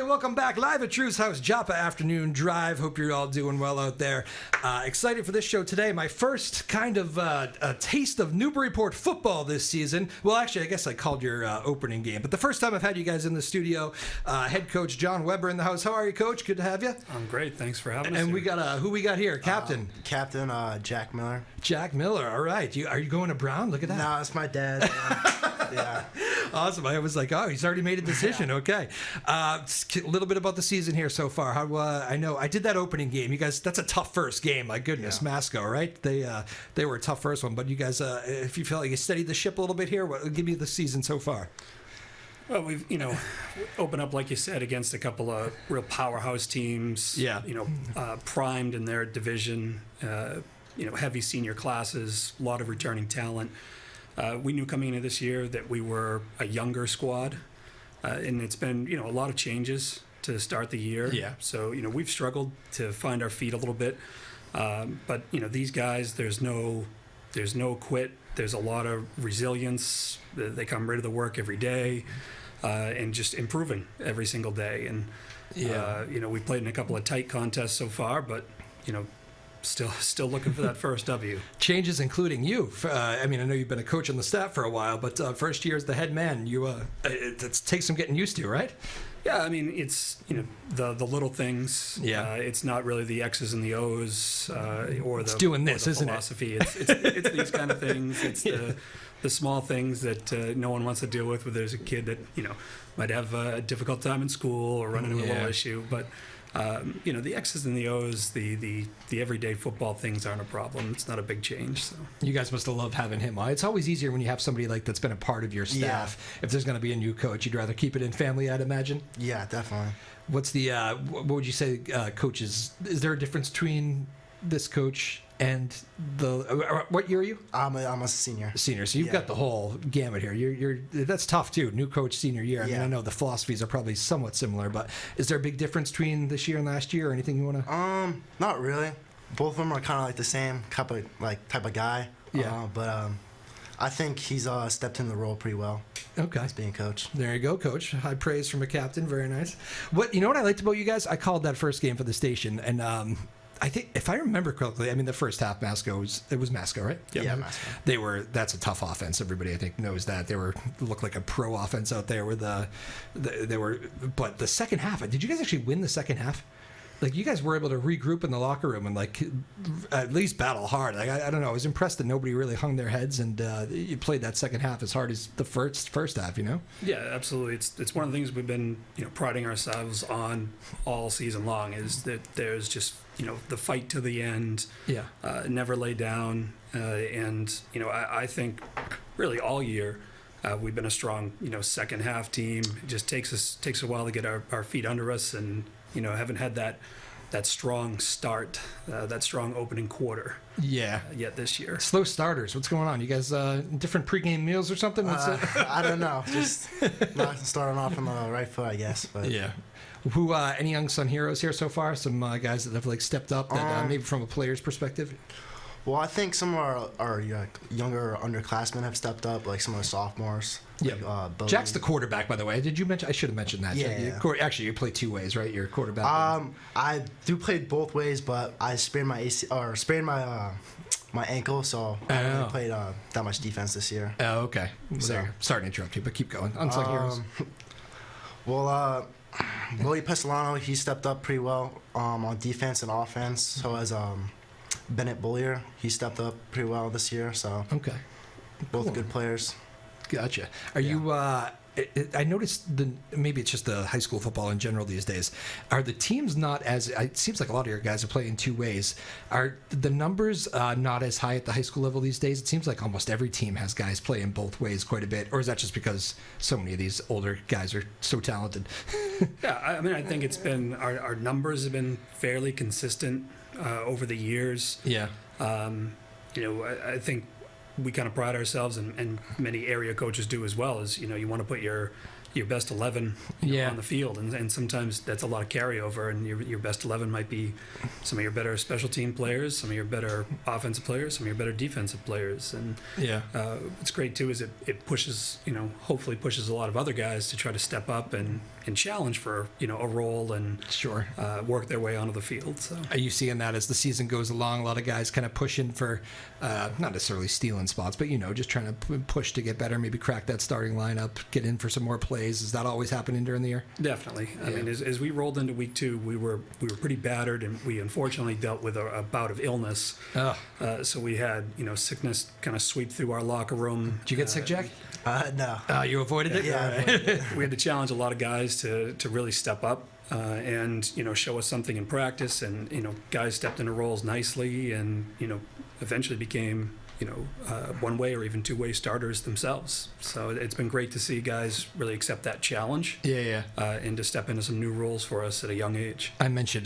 welcome back live at Drew's house, Joppa Afternoon Drive. Hope you're all doing well out there. Excited for this show today. My first kind of a taste of Newburyport football this season. Well, actually, I guess I called your opening game, but the first time I've had you guys in the studio. Head coach John Weber in the house. How are you, Coach? Good to have you. I'm great. Thanks for having us. And here. we got who we got here? Captain. Captain Jack Miller. Jack Miller. All right. Are you going to Brown? Look at that. No, it's my dad. Yeah. Awesome. I was like, oh, he's already made a decision. Okay. A little bit about the season here so far. How I know I did that opening game. You guys, that's a tough first game. My goodness, yeah. Masco, right? They were a tough first one, but you guys, if you feel like you steadied the ship a little bit here, give me the season so far. Well, we've opened up, like you said, against a couple of real powerhouse teams. Yeah. Primed in their division. Heavy senior classes, a lot of returning talent. We knew coming into this year that we were a younger squad, and it's been a lot of changes to start the year. Yeah. So we've struggled to find our feet a little bit, but these guys, there's no quit. There's a lot of resilience. They come ready to work every day, and just improving every single day. And we played in a couple of tight contests so far, but Still looking for that first W. Changes, including you. I know you've been a coach on the staff for a while, but first year as the head man, it takes some getting used to, right? Yeah, it's the little things. Yeah, it's not really the X's and the O's or it's doing this, or the isn't philosophy. It's these kind of things. It's the small things that no one wants to deal with. Where there's a kid that might have a difficult time in school or run into a little issue, but. The X's and the O's, the everyday football things aren't a problem. It's not a big change. So you guys must have loved having him on. It's always easier when you have somebody like that's been a part of your staff. Yeah. If there's going to be a new coach, you'd rather keep it in family, I'd imagine. Yeah, definitely. What's the what would you say, coaches? Is there a difference between this coach and the what year are you? I'm a senior. Senior, so you've got the whole gamut here. You're that's tough too. New coach, senior year. I know the philosophies are probably somewhat similar, but is there a big difference between this year and last year, or anything you want to? Not really. Both of them are kind of like the same type of guy. Yeah. But I think he's stepped into the role pretty well. Okay. As being coach. There you go, Coach. High praise from a captain. Very nice. What I liked about you guys? I called that first game for the station, and I think if I remember correctly, the first half it was Masco, right? Yep. Yeah, Masco. That's a tough offense. Everybody I think knows that. Looked like a pro offense out there with but the second half, did you guys actually win the second half? Like you guys were able to regroup in the locker room and at least battle hard. I don't know. I was impressed that nobody really hung their heads and you played that second half as hard as the first half. Yeah, absolutely. It's one of the things we've been priding ourselves on all season long is that there's just the fight to the end. Yeah. Never lay down. And I think really all year we've been a strong second half team. It just takes a while to get our feet under us and. Haven't had that strong start, that strong opening quarter. Yeah. Yet this year. Slow starters. What's going on? You guys different pregame meals or something? I don't know. Just not starting off on the right foot, I guess. But yeah. Who? Any young Sun heroes here so far? Some guys that have stepped up that maybe from a player's perspective. Well, I think some of our younger underclassmen have stepped up, like some of the sophomores. Yeah. Jack's the quarterback, by the way. Did you mention? I should have mentioned that. Yeah. Actually, you play two ways, right? You're a quarterback. I do play both ways, but I sprained my my ankle, so I haven't played that much defense this year. Oh, okay. So, sorry to interrupt you, but keep going. Unsung heroes. Well, Willie Pestilano, he stepped up pretty well on defense and offense. So as Bennett Bullier, he stepped up pretty well this year. So okay, both good players. Gotcha. Are you? I noticed maybe it's just the high school football in general these days. Are the teams not as? It seems like a lot of your guys are playing two ways. Are the numbers not as high at the high school level these days? It seems like almost every team has guys playing both ways quite a bit. Or is that just because so many of these older guys are so talented? Yeah, I think it's been our numbers have been fairly consistent over the years. Yeah. I think we kind of pride ourselves, and many area coaches do as well, is you want to put your your best 11 Yeah. on the field, and sometimes that's a lot of carryover, and your best 11 might be some of your better special team players, some of your better offensive players, some of your better defensive players, and Yeah. what's great too is it pushes, hopefully pushes a lot of other guys to try to step up and challenge for, a role and Sure. work their way onto the field. So Are you seeing that as the season goes along? A lot of guys kind of pushing for, not necessarily stealing spots, but just trying to push to get better, maybe crack that starting lineup, get in for some more plays. Is that always happening during the year? definitely. I Yeah. mean, as we rolled into week 2, we were pretty battered, and we unfortunately dealt with a bout of illness. Oh, So we had sickness kind of sweep through our locker room. did you get sick, Jack? No. You avoided it? Yeah, All right. We had to challenge a lot of guys to really step up and show us something in practice, and guys stepped into roles nicely, and eventually became one-way or even two-way starters themselves. So it's been great to see guys really accept that challenge Yeah. and to step into some new roles for us at a young age. I'm mentioning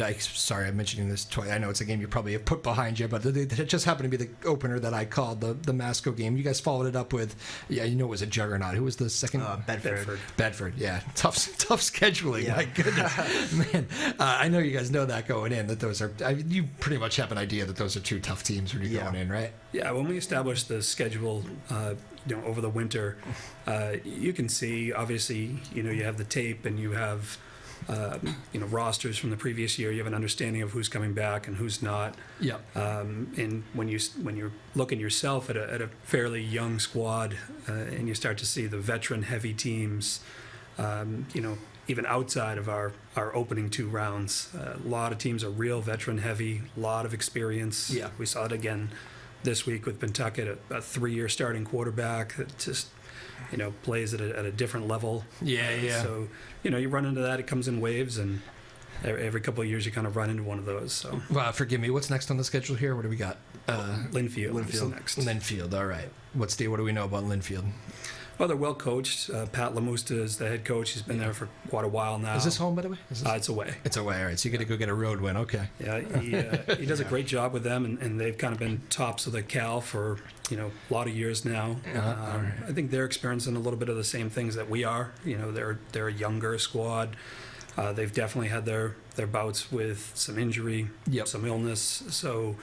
this twice. I know it's a game you probably have put behind you, but it just happened to be the opener that I called, the Masco game. You guys followed it up with, it was a juggernaut. Who was the second? Bedford. Bedford, yeah. Tough scheduling. Yeah. My goodness, man. I know you guys know that going in, that those are. You pretty much have an idea that those are two tough teams when you're Yeah. going in, right? Yeah, when we established the schedule, over the winter, you can see, obviously, you have the tape and you have, rosters from the previous year. You have an understanding of who's coming back and who's not. Yeah. And when you're looking yourself at a fairly young squad, and you start to see the veteran-heavy teams, even outside of our opening 2 rounds, a lot of teams are real veteran-heavy, a lot of experience. Yeah. We saw it again this week with Pentucket, a 3-year starting quarterback that just, plays at a different level. Yeah. So, you run into that. It comes in waves, and every couple of years you kind of run into one of those. So Forgive me. What's next on the schedule here? What do we got? Linfield is next. Linfield. All right. What do we know about Linfield? Well, they're well coached. Pat Lamusta is the head coach. He's been there for quite a while now. Is this home, by the way? It's away. It's away. All right. So you got to go get a road win. Okay. Yeah, he does a great job with them, and they've kind of been tops of the Cal for a lot of years now. All right. I think they're experiencing a little bit of the same things that we are. They're a younger squad. They've definitely had their bouts with some injury, Yep. some illness. So,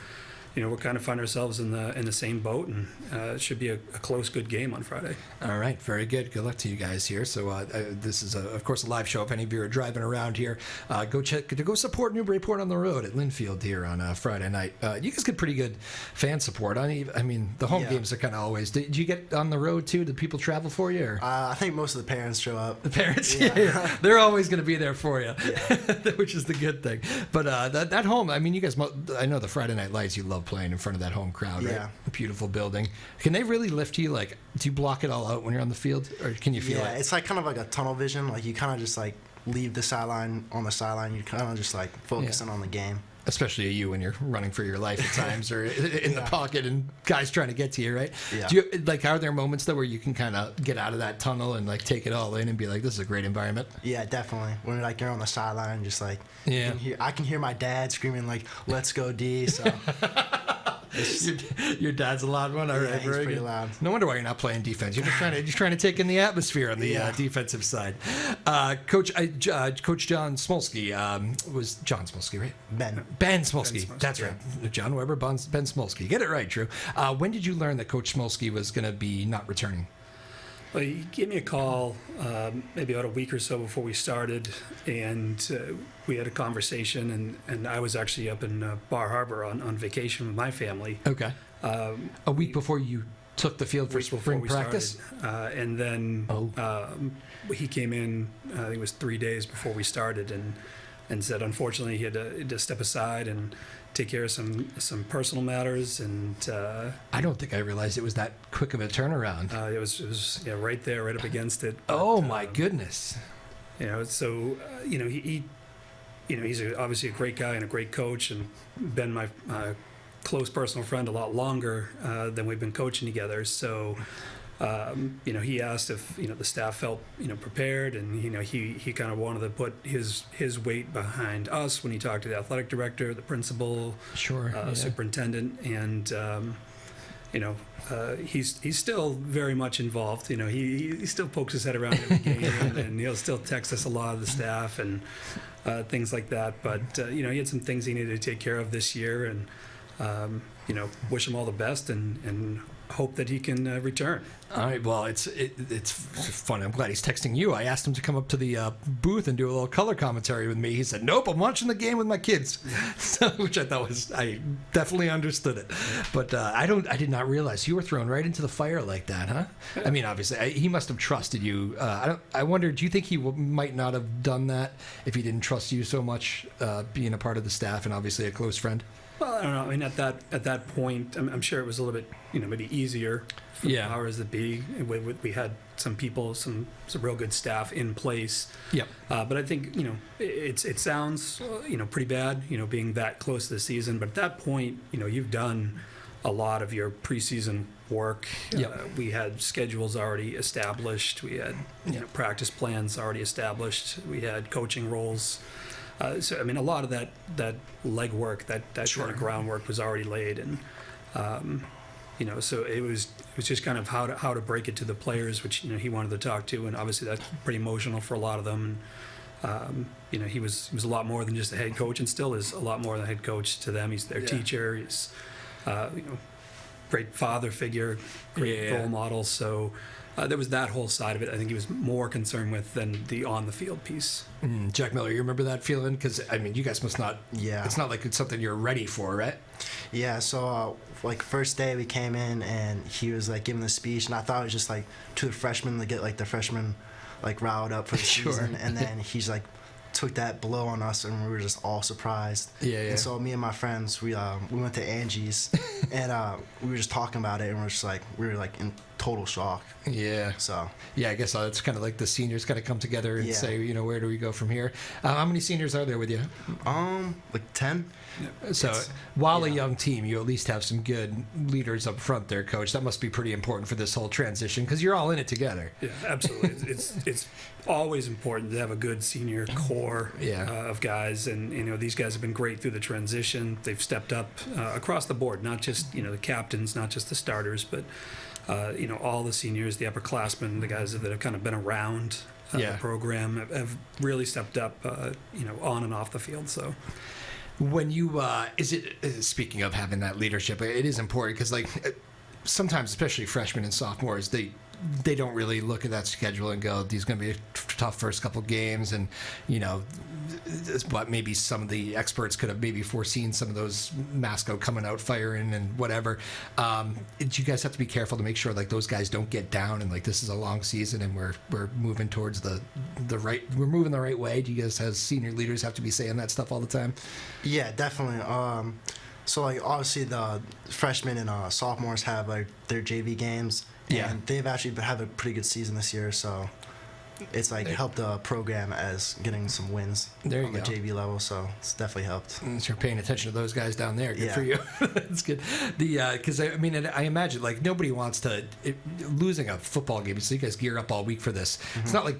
we're kind of find ourselves in the same boat, and it should be a close, good game on Friday. All right, very good. Good luck to you guys here. So this is, of course, a live show. If any of you are driving around here, go support Newburyport on the road at Linfield here on Friday night. You guys get pretty good fan support. I mean, the home Yeah. games are kind of always. Did you get on the road too? Did people travel for you? Or? I think most of the parents show up. The parents, Yeah. yeah. They're always going to be there for you, which is the good thing. But that home, I mean, you guys, I know the Friday Night Lights, you love playing in front of that home crowd, right? Yeah. A beautiful building. Can they really lift you? Like, do you block it all out when you're on the field, or can you feel Yeah, it? it's like kind of like a tunnel vision. Like you kind of just like leave the sideline on the sideline. You're kind of just like focusing on the game. Especially you when you're running for your life at times, or in the Yeah. pocket, and guys trying to get to you, right? Yeah. Do you, are there moments though where you can kind of get out of that tunnel and like take it all in and be like, this is a great environment? Yeah, definitely. When like you're on the sideline, just like Yeah. I can hear my dad screaming like, "Let's go D!" So Your dad's a loud one. All right, yeah, he's very pretty good. loud. No wonder why you're not playing defense. You're just trying to take in the atmosphere on the defensive side. Coach John Smolsky was John Smolsky, right? Ben Smolsky. Smolsky, That's right. John Weber, Ben Smolsky. Get it right, Drew. When did you learn that Coach Smolsky was going to be not returning? Well, he gave me a call maybe about a week or so before we started, and we had a conversation, and I was actually up in Bar Harbor on vacation with my family. Okay. A week before you took the field for Week before spring we practice? started. And then he came in, I think it was 3 days before we started, and said unfortunately he had to step aside and take care of some personal matters, and I don't think I realized it was that quick of a turnaround. it was right there, right up against it. Oh But, my goodness. So he he's obviously a great guy and a great coach, and been my close personal friend a lot longer than we've been coaching together. So he asked if the staff felt prepared, and he kind of wanted to put his weight behind us when he talked to the athletic director, the principal, Sure. Yeah. superintendent, and he's still very much involved. He still pokes his head around every game, and he'll still text us a lot of the staff and things like that. But he had some things he needed to take care of this year, and wish him all the best and hope that he can return. All right. Well, it's fun. I'm glad he's texting you. I asked him to come up to the booth and do a little color commentary with me. He said, "Nope, I'm watching the game with my kids," which I thought I definitely understood it. But I did not realize you were thrown right into the fire like that, huh? I mean, obviously, he must have trusted you. I wonder, do you think he might not have done that if he didn't trust you so much, being a part of the staff and obviously a close friend? Well, I don't know. I mean, at that point, I'm sure it was a little bit, maybe easier for the powers that be. We had some people, some real good staff in place. Yep. But I think, it sounds, pretty bad, being that close to the season. But at that point, you've done a lot of your preseason work. Yep. We had schedules already established. We had, practice plans already established. We had coaching roles. So I mean, a lot of that legwork, that Sure. kind of groundwork was already laid, and so it was just kind of how to break it to the players, which he wanted to talk to, and obviously that's pretty emotional for a lot of them. And, he was a lot more than just a head coach, and still is a lot more than a head coach to them. He's their teacher. He's great father figure, great role model. So. There was that whole side of it. I think he was more concerned with than the on-the-field piece. Jack Miller, you remember that feeling? Because, I mean, you guys must not... Yeah. It's not like it's something you're ready for, right? Yeah, so, first day we came in, and he was, giving the speech, and I thought it was just, to the freshmen to get, the freshmen, riled up for the Sure. season. And then he's, took that blow on us, and we were just all surprised. Yeah. And so me and my friends, we went to Angie's, and we were just talking about it, and we were in total shock. Yeah. So. Yeah, I guess it's kind of like the seniors got to come together and Yeah. say, where do we go from here? How many seniors are there with you? 10. So while a young team, you at least have some good leaders up front there, Coach. That must be pretty important for this whole transition because you're all in it together. Yeah, absolutely. It's always important to have a good senior core of guys, and these guys have been great through the transition. They've stepped up across the board, not just the captains, not just the starters, but all the seniors, the upperclassmen, the guys that have kind of been around the program have really stepped up, on and off the field. So. When you, speaking of having that leadership, it is important because, sometimes, especially freshmen and sophomores, they don't really look at that schedule and go, these are going to be a tough first couple games. And, but maybe some of the experts could have maybe foreseen some of those Masco coming out firing and whatever. You guys have to be careful to make sure those guys don't get down and this is a long season and we're moving towards we're moving the right way. Do you guys as senior leaders have to be saying that stuff all the time? Yeah, definitely. So obviously the freshmen and sophomores have their JV games. And they've actually had a pretty good season this year, so it's helped the program as getting some wins on the JV level, so it's definitely helped. So you're paying attention to those guys down there. Good for you. That's good. Because I imagine nobody wants to losing a football game. So you guys gear up all week for this. Mm-hmm. It's not like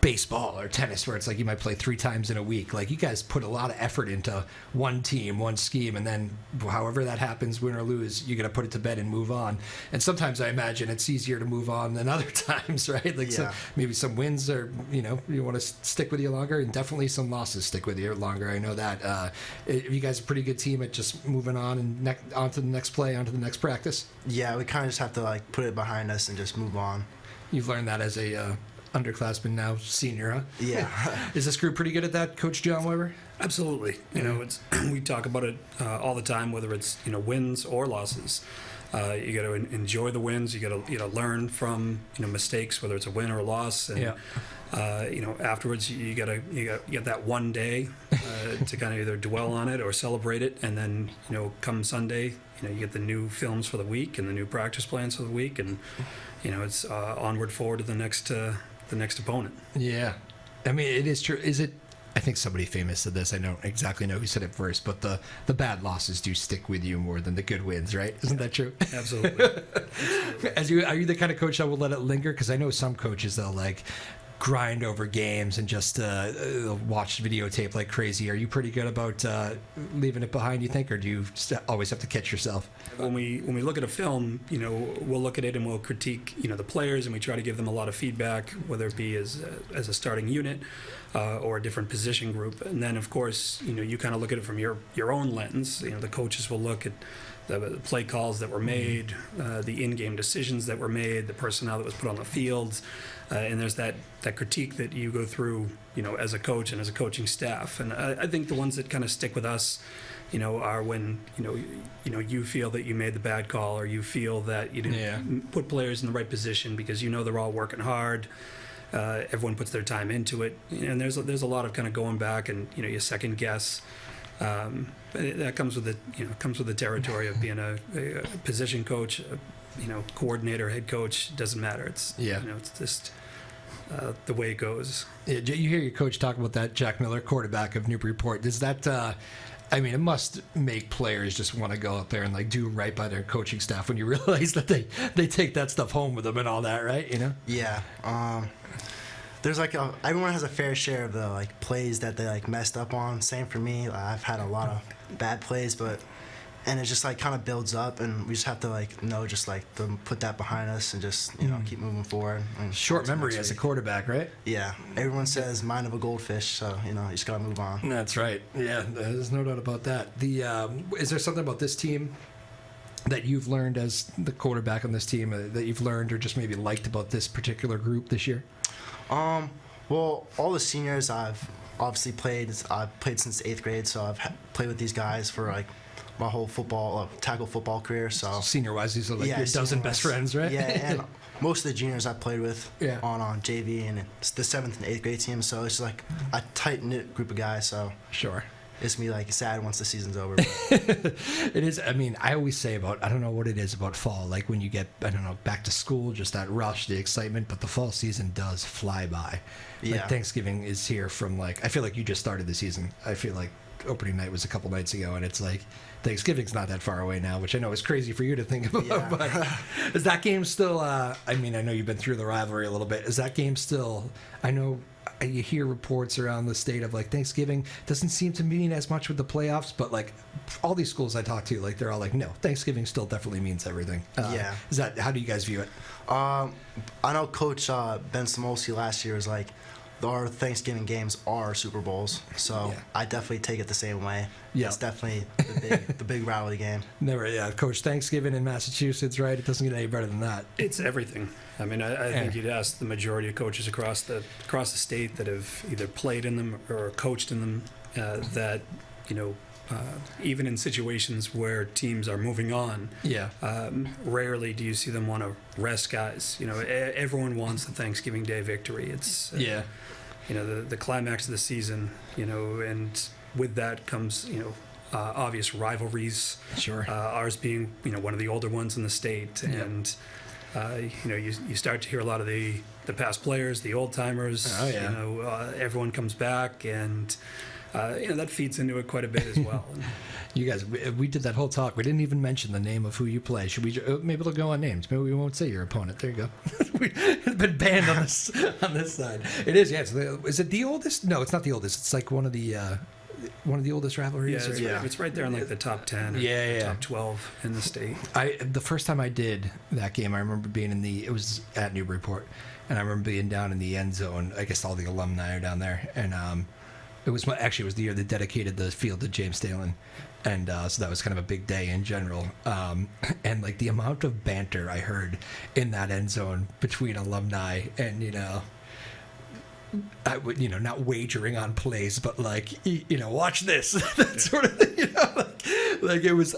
baseball or tennis where it's you might play 3 times in a week. You guys put a lot of effort into one team, one scheme, and then however that happens, win or lose, you got to put it to bed and move on. And sometimes I imagine it's easier to move on than other times, right? So maybe some wins are, you want to stick with you longer, and definitely some losses stick with you longer. I know that. You guys are a pretty good team at just moving on and on to the next play, on to the next practice. Yeah, we kind of just have to put it behind us and just move on. You've learned that as a underclassman, now senior, huh? Yeah. Is this group pretty good at that, Coach John Weber? Absolutely. It's we talk about it all the time, whether it's wins or losses. You got to enjoy the wins. You got to learn from mistakes, whether it's a win or a loss. And afterwards, you got that one day to kind of either dwell on it or celebrate it, and then come Sunday, you get the new films for the week and the new practice plans for the week, and it's onward forward to the next opponent. Yeah. I mean, it is true. Is it? I think somebody famous said this. I don't exactly know who said it first, but the bad losses do stick with you more than the good wins, right? Isn't that true? Absolutely. Are you the kind of coach that will let it linger? Because I know some coaches, they'll grind over games and just watch videotape like crazy. Are you pretty good about leaving it behind, you think, or do you always have to catch yourself? When we look at a film, we'll look at it and we'll critique, the players, and we try to give them a lot of feedback, whether it be as a starting unit or a different position group. And then, of course, you kind of look at it from your own lens. The coaches will look at the play calls that were made, the in-game decisions that were made, the personnel that was put on the field, and there's that critique that you go through, as a coach and as a coaching staff. And I think the ones that kind of stick with us, are when you feel that you made the bad call, or you feel that you didn't put players in the right position because they're all working hard. Everyone puts their time into it, and there's a lot of kind of going back and you second guess. That comes with the territory of being a position coach, coordinator, head coach. Doesn't matter. It's it's just the way it goes. Yeah, you hear your coach talk about that, Jack Miller, quarterback of Newburyport. Does that? It must make players just want to go out there and like do right by their coaching staff when you realize that they take that stuff home with them and all that, right? Yeah. There's everyone has a fair share of the plays that they messed up on. Same for me. I've had a lot of bad plays, and it just kind of builds up, and we just have to to put that behind us and just keep moving forward. Short memory as a quarterback, right? Yeah. Everyone says mind of a goldfish, so you just gotta move on. That's right. Yeah, there's no doubt about that. Is there something about this team that you've learned as the quarterback on this team that you've learned or just maybe liked about this particular group this year? Well, all the seniors I've obviously played. I've played since 8th grade, so I've played with these guys for my whole tackle football career. So senior-wise, these are your dozen best friends, right? Yeah, and most of the juniors I played with on JV, and it's the 7th and 8th grade team. So it's a tight-knit group of guys. So sure. It's gonna be sad once the season's over. It is. I always say I don't know what it is about fall. Like when you get, back to school, just that rush, the excitement. But the fall season does fly by. Yeah. Thanksgiving is here from I feel like you just started the season. I feel like opening night was a couple nights ago, and it's Thanksgiving's not that far away now, which I know is crazy for you to think about. Yeah. But is that game still? I know you've been through the rivalry a little bit. Is that game still? I know. You hear reports around the state of Thanksgiving doesn't seem to mean as much with the playoffs, but all these schools I talk to, they're all no, Thanksgiving still definitely means everything. Yeah. How do you guys view it? I know Coach Ben Samolsky last year was our Thanksgiving games are Super Bowls, so I definitely take it the same way. Yeah. It's definitely the big rivalry game. Never, Coach, Thanksgiving in Massachusetts, right? It doesn't get any better than that. It's everything. I think you'd ask the majority of coaches across the state that have either played in them or coached in them that even in situations where teams are moving on, rarely do you see them want to rest guys. Everyone wants the Thanksgiving Day victory. It's the climax of the season. And with that comes obvious rivalries. Sure. Ours being one of the older ones in the state, and you start to hear a lot of the past players, the old timers. Oh yeah. Everyone comes back, and that feeds into it quite a bit as well. You guys, we did that whole talk. We didn't even mention the name of who you play. Should we? Maybe it'll go on names. Maybe we won't say your opponent. There you go. It's been banned on this side. It is. Yeah. Is it the oldest? No, it's not the oldest. It's one of the oldest rivalries. It's right there in the top 10 or top 12 in the state. The first time I did that game, I remember being it was at Newburyport, and I remember being down in the end zone. I guess all the alumni are down there, and it was the year they dedicated the field to James Stalin, and so that was kind of a big day in general. And the amount of banter I heard in that end zone between alumni and I would, not wagering on plays, but watch this, that sort of thing, it was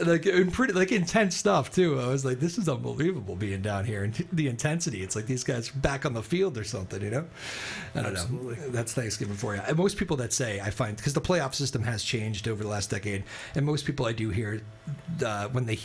pretty intense stuff too. I was this is unbelievable being down here, and the intensity. It's these guys back on the field or something, I don't know. That's Thanksgiving for you. And most people that say, I find, because the playoff system has changed over the last decade, and most people I do hear when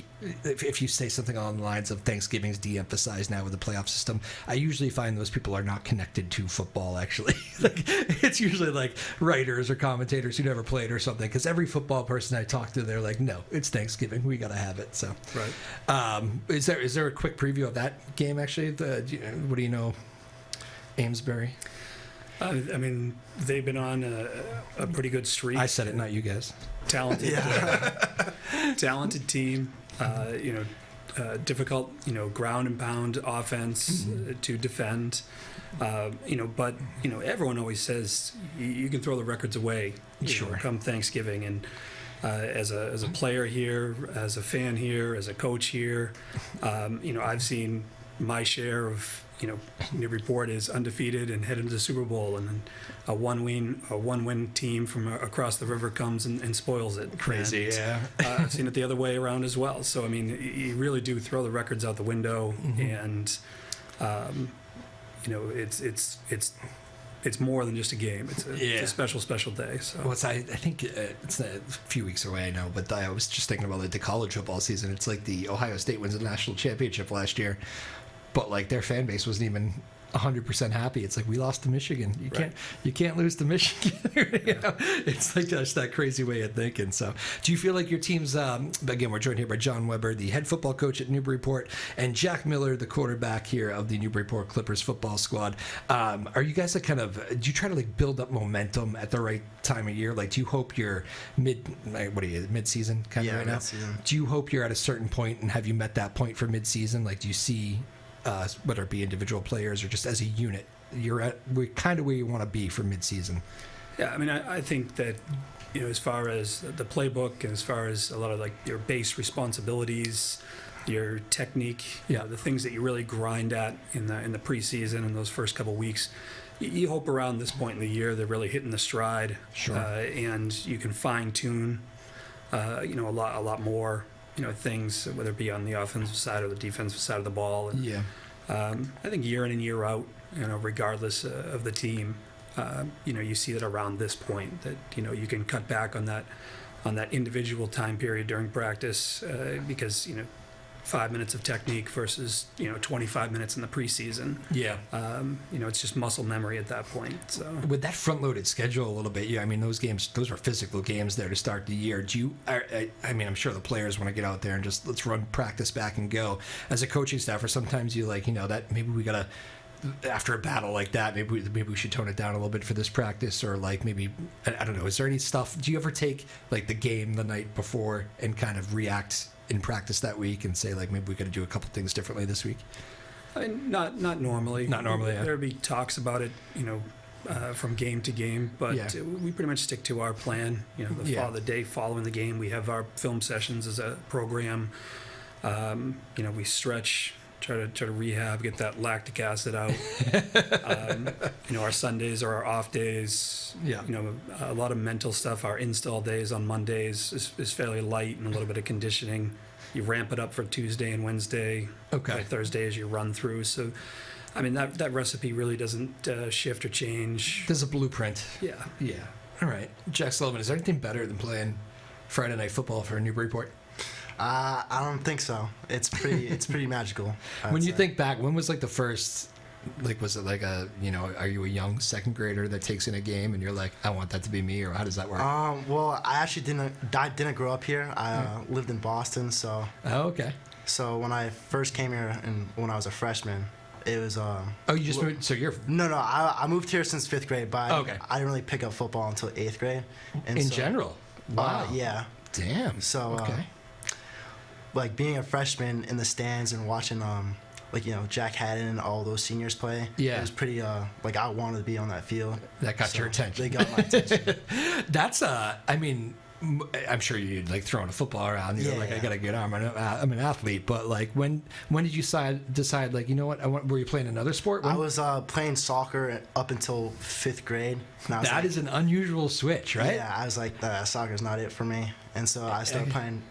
if you say something along the lines of Thanksgiving's de-emphasized now with the playoff system, I usually find those people are not connected to football actually. It's usually writers or commentators who never played or something, because every football person I talk to, they're no, it's Thanksgiving, we gotta have it. So right. Is there a quick preview of that game actually? What do you know, Amesbury? I mean, they've been on a pretty good streak. I said it, not you guys. Talented, talented team. Difficult, ground and pound offense to defend. But everyone always says you can throw the records away. Come Thanksgiving, and as a player here, as a fan here, as a coach here, I've seen my share of. Newburyport is undefeated and headed to the Super Bowl, and a one-win team from across the river comes and spoils it. Crazy, and, yeah. I've seen it the other way around as well. So I mean, you really do throw the records out the window, and it's more than just a game. It's a special day. So well, I think it's a few weeks away, I know, but I was just thinking about the college football season. It's like the Ohio State wins the national championship last year, but like their fan base wasn't even 100% happy. It's like, we lost to Michigan. You can't lose to Michigan. It's like just that crazy way of thinking. So do you feel like your team's again, we're joined here by John Weber, the head football coach at Newburyport, and Jack Miller, the quarterback here of the Newburyport Clippers football squad. Are you guys do you try to build up momentum at the right time of year? Do you hope you're mid-season kind of right mid-season. now? Do you hope you're at a certain point, and have you met that point for mid-season? Do you see whether it be individual players or just as a unit, we're kind of where you want to be for mid-season? Yeah, I mean, I think that as far as the playbook and as far as a lot of your base responsibilities, your technique, the things that you really grind at in the preseason and those first couple weeks, you hope around this point in the year they're really hitting the stride. Sure. And you can fine tune, a lot more. Things, whether it be on the offensive side or the defensive side of the ball. And, I think year in and year out, regardless of the team, you see that around this point that, you can cut back on that individual time period during practice because, 5 minutes of technique versus 25 minutes in the preseason. It's just muscle memory at that point. So with that front-loaded schedule a little bit, those were physical games there to start the year. I'm sure the players want to get out there and just let's run practice back and go. As a coaching staff, or sometimes you that maybe we gotta, after a battle like that, maybe we should tone it down a little bit for this practice, or maybe I don't know. Is there any stuff? Do you ever take the game the night before and kind of react in practice that week and say maybe we got to do a couple things differently this week? I mean, not normally. Not normally. Yeah. There'd be talks about it, from game to game, but we pretty much stick to our plan. The day following the game, we have our film sessions as a program. We stretch, try to rehab, get that lactic acid out. Our Sundays are our off days. A lot of mental stuff. Our install days on Mondays is fairly light, and a little bit of conditioning. You ramp it up for Tuesday and Wednesday. Okay. By Thursday as you run through. So, I mean, that recipe really doesn't shift or change. There's a blueprint. Yeah. All right. Jack Sullivan, is there anything better than playing Friday Night Football for Newburyport? I don't think so. It's pretty magical. When you think back, when was the first, was it are you a young second grader that takes in a game and you're like, I want that to be me, or how does that work? Well, I actually didn't grow up here. I lived in Boston, so. Oh, okay. So when I first came here and when I was a freshman, it was. Oh, you just moved? So you're. No. I moved here since 5th grade, but okay. I didn't really pick up football until 8th grade. And in general. Wow. Yeah. Damn. So. Okay. Being a freshman in the stands and watching Jack Haddon and all those seniors play. Yeah. It was pretty I wanted to be on that field. That got your attention. They got my attention. That's I'm sure you'd throwing a football around. You're I got a good arm. I'm an athlete. But when did you decide you know what? Were you playing another sport? I was playing soccer up until 5th grade. That is an unusual switch, right? Yeah, I was soccer's not it for me, and so I started playing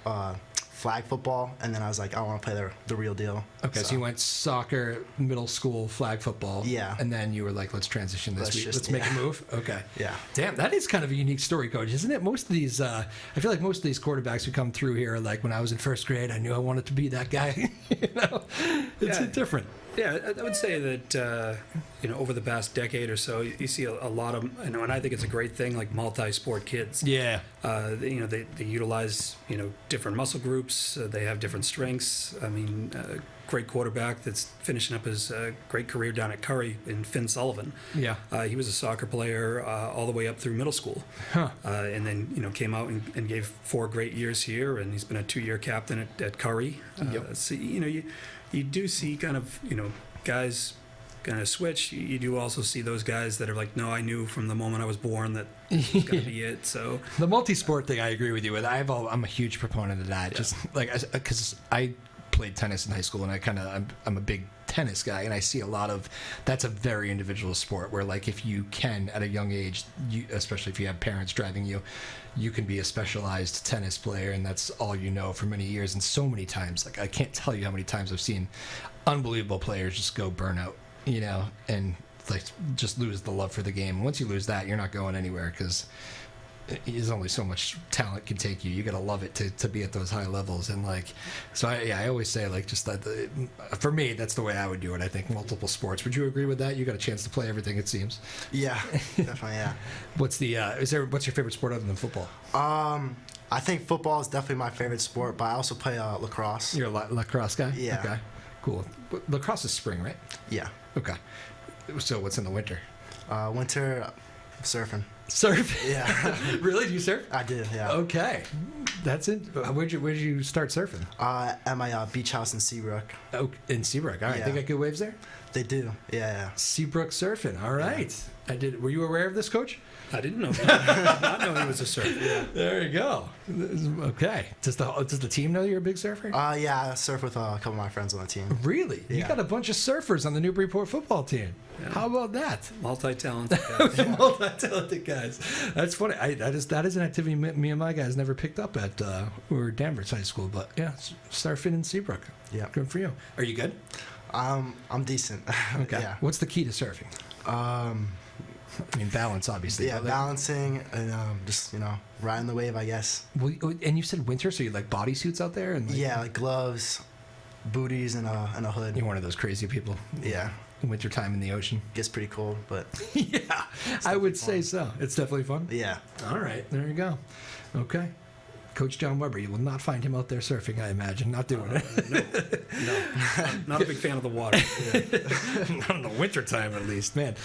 flag football, and then I was I want to play the real deal. Okay, so you went soccer, middle school, flag football. Yeah. And then you were let's transition this week. Let's make a move. Okay. Yeah. Damn, that is kind of a unique story, Coach, isn't it? Most of these, I feel like most of these quarterbacks who come through here are when I was in 1st grade, I knew I wanted to be that guy. It's different. Yeah, I would say that over the past decade or so, you see a lot of, and I think it's a great thing, like multi-sport kids. Yeah. They utilize different muscle groups. They have different strengths. I mean, great quarterback that's finishing up his great career down at Curry in Finn Sullivan. Yeah. He was a soccer player all the way up through middle school, and then came out and gave 4 great years here, and he's been a 2-year captain at Curry. So you do see kind of guys kind of switch. You do also see those guys that are like, no, I knew from the moment I was born that this was going to be it. So the multi-sport thing, I agree with you with. I'm a huge proponent of that. Yeah. Just like because I played tennis in high school, and I'm a big tennis guy, and I see a lot of that's a very individual sport where, like, if you can at a young age, especially if you have parents driving you, you can be a specialized tennis player, and that's all you know for many years. And so many times, like, I can't tell you how many times I've seen unbelievable players just go burnout, and like just lose the love for the game. Once you lose that, you're not going anywhere, because there's only so much talent can take you. You got to love it to be at those high levels. And like, so I always say, like, just that for me, that's the way I would do it. I think multiple sports. Would you agree with that? You got a chance to play everything, it seems. Yeah, definitely. Yeah. What's your favorite sport other than football? I think football is definitely my favorite sport, but I also play lacrosse. You're a lacrosse guy? Yeah. Okay. Cool. Lacrosse is spring, right? Yeah. Okay. So what's in the winter? Winter, surfing. Surf? Yeah. Really? Do you surf? I did, yeah. Okay. That's it. Where'd you start surfing? At my beach house in Seabrook. Oh, in Seabrook. All right. Yeah. They got good waves there? They do. Yeah. Seabrook surfing. All right. Yeah. Were you aware of this, Coach? I didn't know. I did not know he was a surfer. Yeah. There you go. Okay. Does the team know you're a big surfer? Yeah, I surf with a couple of my friends on the team. Really? Yeah. You got a bunch of surfers on the Newburyport football team. Yeah. How about that? Multi-talented guys. Multi-talented guys. That's funny. That is an activity me and my guys never picked up at we were Danvers High School, but yeah, surfing in Seabrook. Yeah. Good for you. Are you good? I'm decent. Okay. Yeah. What's the key to surfing? I mean, balance, obviously. Yeah, balancing and just riding the wave, I guess. Well, and you said winter, so you like bodysuits out there, and yeah, like gloves, booties, and a hood. You're one of those crazy people. Yeah. Wintertime in the ocean. Gets pretty cold, but yeah, I would say so. It's definitely fun. Yeah. All right, there you go. Okay. Coach John Weber, you will not find him out there surfing, I imagine. Not doing it. No. Not a big fan of the water. Not in the wintertime, at least. Man,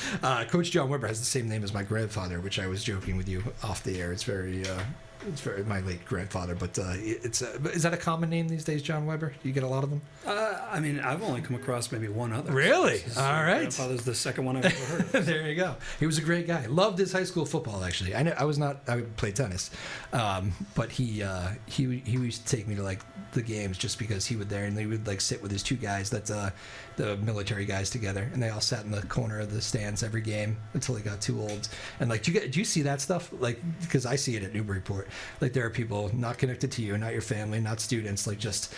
Coach John Weber has the same name as my grandfather, which I was joking with you off the air. It's very my late grandfather, but is that a common name these days, John Weber? Do you get a lot of them? I mean, I've only come across maybe one other. Really? All right. Grandfather's the second one I've ever heard of. There you go. He was a great guy. Loved his high school football, actually. I played tennis, but he used to take me to like the games just because he would there, and they would like sit with his 2 guys the military guys together, and they all sat in the corner of the stands every game until they got too old. And like, do you see that stuff? Like, because I see it at Newburyport. Like, there are people not connected to you, not your family, not students, like just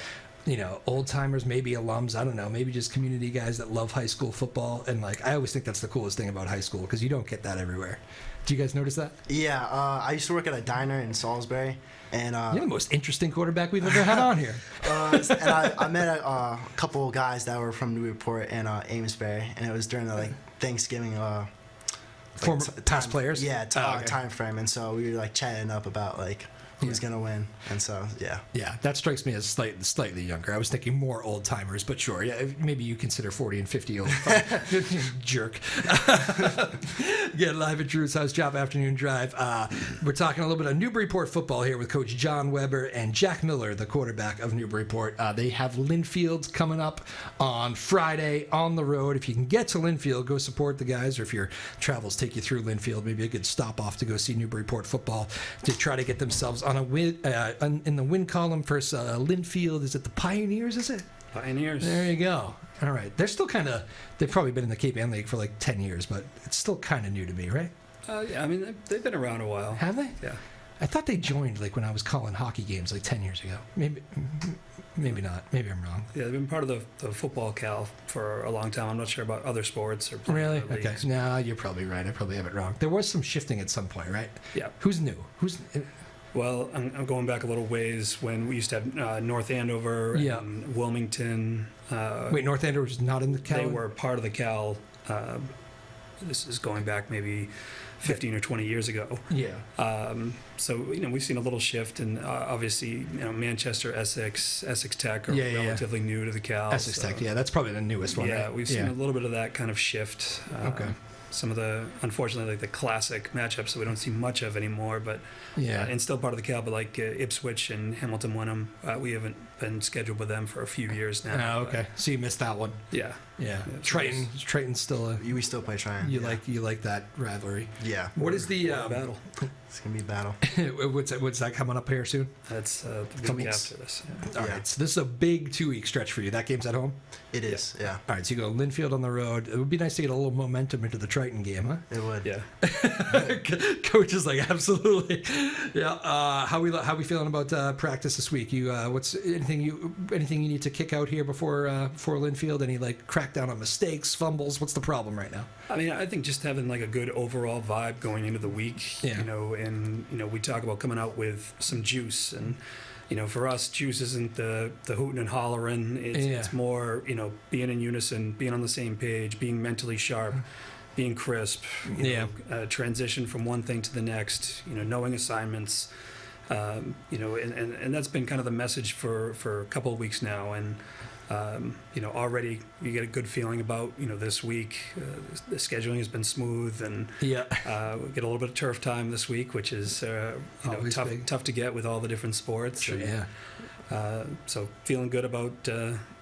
old timers, maybe alums, I don't know, maybe just community guys that love high school football. And like, I always think that's the coolest thing about high school, because you don't get that everywhere. Do you guys notice that? Yeah, I used to work at a diner in Salisbury, and you're the most interesting quarterback we've ever had on here. And I met a couple of guys that were from Newburyport and Amesbury, and it was during the Thanksgiving. Former past players. Yeah, time frame, and so we were like chatting up about like who's gonna win, and so yeah. Yeah, that strikes me as slightly younger. I was thinking more old timers, but sure, yeah, maybe you consider 40 and 50 old. Jerk. Get live at Drew's House Joppa Afternoon Drive. We're talking a little bit of Newburyport football here with Coach John Weber and Jack Miller, the quarterback of Newburyport. They have Linfield coming up on Friday on the road. If you can get to Linfield, go support the guys, or if your travels take you through Linfield, maybe a good stop off to go see Newburyport football to try to get themselves on a win in the win column versus Linfield. Is it the Pioneers? Is it? Pioneers. There you go. All right. They're still kind of, they've probably been in the Cape Ann League for like 10 years, but it's still kind of new to me, right? Yeah, I mean, they've been around a while. Have they? Yeah. I thought they joined like when I was calling hockey games like 10 years ago. Maybe not. Maybe I'm wrong. Yeah, they've been part of the football cal for a long time. I'm not sure about other sports or really. Other Okay. leagues. No, you're probably right. I probably have it wrong. There was some shifting at some point, right? Yeah. Who's new? Well, I'm going back a little ways when we used to have North Andover Yeah. and Wilmington. Wait, North Andover was not in the Cal? They were part of the Cal. This is going back maybe 15 or 20 years ago. Yeah. So, we've seen a little shift, and obviously, Manchester, Essex Tech are Yeah, yeah, yeah. relatively new to the Cal. Essex so- Tech, yeah, that's probably the newest one, Yeah, right? we've seen a little bit of that kind of shift. Okay. Some of the, unfortunately, like the classic matchups that we don't see much of anymore, but Yeah. and still part of the Cal, but like Ipswich and Hamilton Wenham, we haven't been scheduled with them for a few years now. Oh, okay. So you missed that one. But, yeah. Yeah. so Triton's still a. We still play Triton. You yeah. like that rivalry. Yeah. What is the What a battle? It's gonna be a battle. what's that coming up here soon? That's the Coming week s- after this. Yeah. All Yeah. right. So this is a big 2-week stretch for you. That game's at home. It is. Yeah. All right. So you go Linfield on the road. It would be nice to get a little momentum into the Triton game, huh? It would. Yeah. Coach is like, absolutely. Yeah. How we feeling about practice this week? You what's anything you need to kick out here before Linfield? Any like crackdown on mistakes, fumbles? What's the problem right now? I mean, I think just having like a good overall vibe going into the week, Yeah. and we talk about coming out with some juice, and for us, juice isn't the hooting and hollering. It's more being in unison, being on the same page, being mentally sharp, being crisp. Transition from one thing to the next. Knowing assignments. And that's been kind of the message for a couple of weeks now, and. Already you get a good feeling about this week. The scheduling has been smooth, and we get a little bit of turf time this week, which is Always big. tough to get with all the different sports. Sure, And, yeah. so feeling good about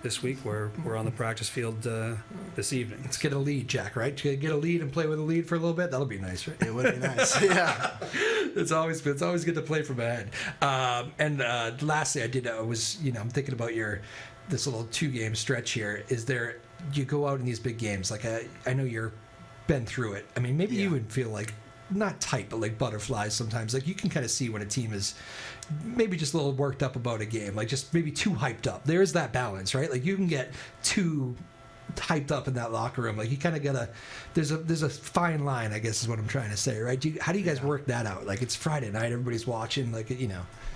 this week. We're on the practice field this evening. Let's get a lead, Jack. Right? Get a lead and play with a lead for a little bit. That'll be nice, right? It would be nice. Yeah. It's always good to play from ahead. And lastly, I'm thinking about this little 2-game stretch here. Is there, you go out in these big games, like I know you're been through it. I mean, maybe you would feel like not tight, but like butterflies sometimes. Like you can kind of see when a team is maybe just a little worked up about a game, like just maybe too hyped up. There's that balance, right? Like you can get too hyped up in that locker room. Like you kind of gotta. There's a fine line, I guess, is what I'm trying to say, right? How do you guys work that out? Like it's Friday night, everybody's watching. Like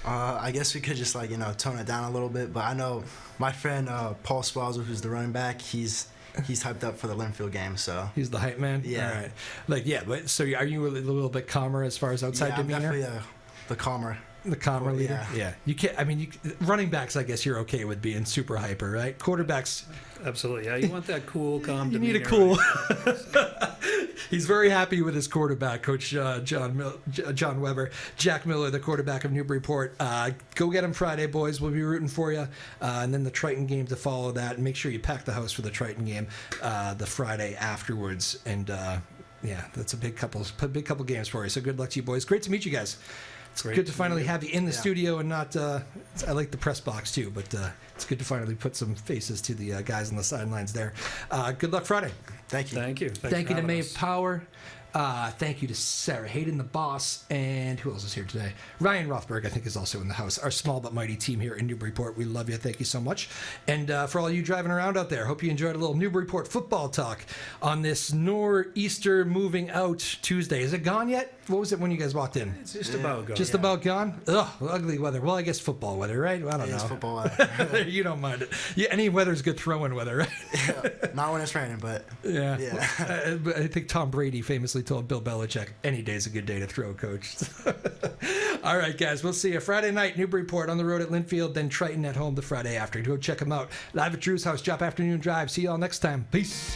I guess we could just tone it down a little bit, but I know my friend Paul Swalzer, who's the running back, he's hyped up for the Linfield game, so he's the hype man. Yeah. All right. But so are you a little bit calmer as far as outside yeah, I'm demeanor? definitely the calmer. The calmer Well, leader. yeah. You can't. I mean, running backs. I guess you're okay with being super hyper, right? Quarterbacks. Absolutely, yeah. You want that cool, calm. You need a demeanor, cool. right? He's very happy with his quarterback, Coach John Weber. Jack Miller, the quarterback of Newburyport. Go get him Friday, boys. We'll be rooting for you. And then the Triton game to follow that. And make sure you pack the house for the Triton game the Friday afterwards. And that's a big couple games for you. So good luck to you, boys. Great to meet you guys. It's good to finally have you in the studio and not. I like the press box too, but it's good to finally put some faces to the guys on the sidelines there. Good luck Friday. Thank you. Thank you. Thank you to having Maeve us. Power. Thank you to Sarah Hayden, the boss, and who else is here today? Ryan Rothberg, I think, is also in the house. Our small but mighty team here in Newburyport. We love you. Thank you so much. And for all you driving around out there, hope you enjoyed a little Newburyport football talk on this nor'easter moving out Tuesday. Is it gone yet? What was it when you guys walked in? It's just about gone. Just about gone? Ugh, ugly weather. Well, I guess football weather, right? I don't It is know. football weather. You don't mind it. Yeah, any weather's good throwing weather, right? Yeah, not when it's raining, but Yeah. Yeah. But I think Tom Brady famously told Bill Belichick, any day's a good day to throw, coach. All right, guys, we'll see you Friday night, Newburyport on the road at Linfield, then Triton at home the Friday after. Go check them out. Live at Drew's house, Joppa Afternoon Drive. See you all next time. Peace.